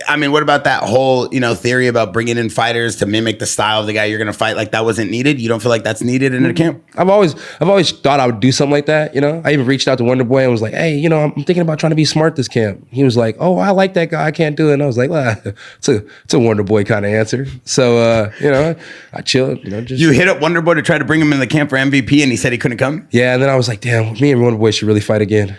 I mean, what about that whole, theory about bringing in fighters to mimic the style of the guy you're going to fight? Like that wasn't needed? You don't feel like that's needed in a camp? I've always thought I would do something like that. I even reached out to Wonderboy and was like, hey, I'm thinking about trying to be smart this camp. He was like, oh, I like that guy. I can't do it. And I was like, well, it's a Wonderboy kind of answer. So, I chilled. You hit up Wonderboy to try to bring him in the camp for MVP, and he said he couldn't come? Yeah, and then I was like, damn, me and Wonderboy should really fight again.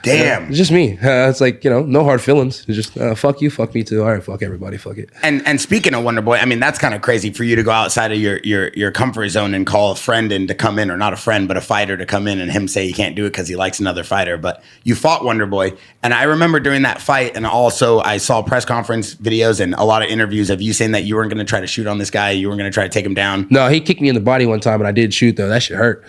Damn. It's just me. It's like, no hard feelings. It's just, fuck you, fuck me too. All right, fuck everybody, fuck it. And speaking of Wonderboy, I mean, that's kind of crazy for you to go outside of your comfort zone and call a friend in to come in, or not a friend, but a fighter to come in, and him say he can't do it because he likes another fighter. But you fought Wonderboy. And I remember during that fight, and also I saw press conference videos and a lot of interviews of you saying that you weren't going to try to shoot on this guy. You weren't going to try to take him down. No, he kicked me in the body one time, and I did shoot, though. That shit hurt.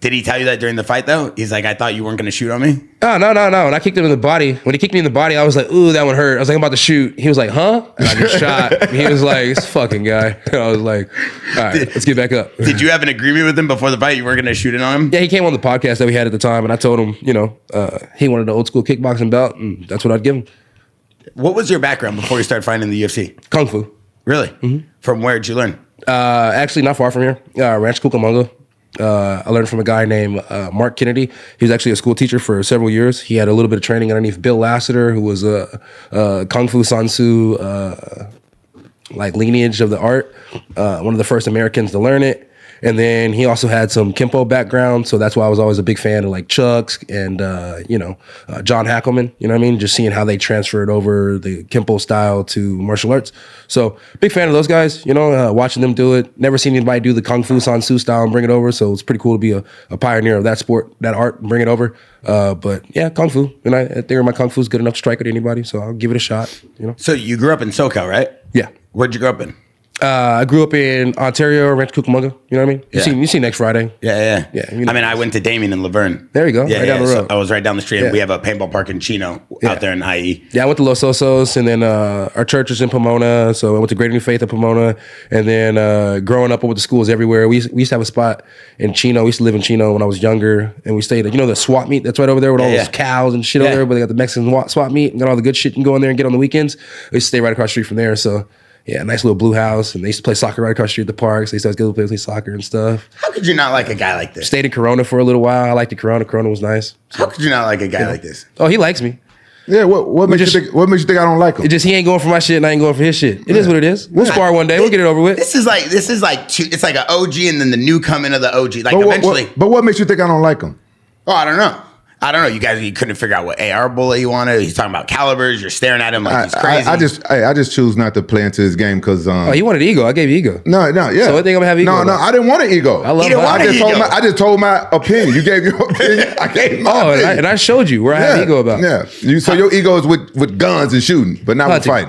Did he tell you that during the fight, though? He's like, I thought you weren't going to shoot on me? Oh, no. When I kicked him in the body, when he kicked me in the body, I was like, ooh, that one hurt. I was like, I'm about to shoot. He was like, huh? And I just shot. He was like, this fucking guy. And I was like, all right, let's get back up. Did you have an agreement with him before the fight? You weren't going to shoot it on him? Yeah, he came on the podcast that we had at the time, and I told him, he wanted the old school kickboxing belt, and that's what I'd give him. What was your background before you started fighting in the UFC? Kung Fu. Really? Mm-hmm. From where did you learn? Actually, not far from here. Ranch Cucamonga. I learned from a guy named Mark Kennedy. He was actually a school teacher for several years. He had a little bit of training underneath Bill Lassiter, who was a Kung Fu Sansu lineage of the art. One of the first Americans to learn it. And then he also had some Kempo background, so that's why I was always a big fan of like Chuck's and John Hackelman. You know what I mean? Just seeing how they transferred over the Kempo style to martial arts. So big fan of those guys. Watching them do it. Never seen anybody do the Kung Fu Sansu style and bring it over. So it's pretty cool to be a pioneer of that sport, that art, and bring it over. But yeah, Kung Fu. And I think my Kung Fu is good enough to strike at anybody, so I'll give it a shot. So you grew up in SoCal, right? Yeah. Where'd you grow up in? I grew up in Ontario, Ranch Cucamonga. You know what I mean? You see Next Friday. Yeah. I mean, I went to Damien and Laverne. There you go. Yeah, right down the road. So I was right down the street. Yeah. We have a paintball park in Chino out there in IE. Yeah, I went to Los Osos, and then our church is in Pomona, so I went to Greater New Faith in Pomona. And then growing up, I went to schools everywhere. We used to have a spot in Chino. We used to live in Chino when I was younger, and we stayed at, the swap meet that's right over there with all those cows and shit over there, but they got the Mexican swap meet and got all the good shit you can go in there and get on the weekends. We used to stay right across the street from there, so... Yeah, nice little blue house, and they used to play soccer right across the street at the parks. They used to play soccer and stuff. How could you not like a guy like this? Stayed in Corona for a little while. I liked the Corona. Corona was nice. How could you not like a guy like this? Oh, he likes me. Yeah, what makes you think I don't like him? It just he ain't going for my shit, and I ain't going for his shit. It is what it is. We'll spar one day. We'll get it over with. This is like it's like an OG and then the new coming of the OG. Like eventually. But what makes you think I don't like him? Oh, I don't know. You guys, you couldn't figure out what AR bullet you wanted. He's talking about calibers. You're staring at him like he's crazy. I just choose not to play into his game because. He wanted ego. I gave you ego. No, yeah. So I think I'm gonna have ego. No, I didn't want an ego. I love. I just told my opinion. You gave your opinion. I gave my opinion. And I showed you where I have ego about. Yeah. So your ego is with guns and shooting, but not with fighting.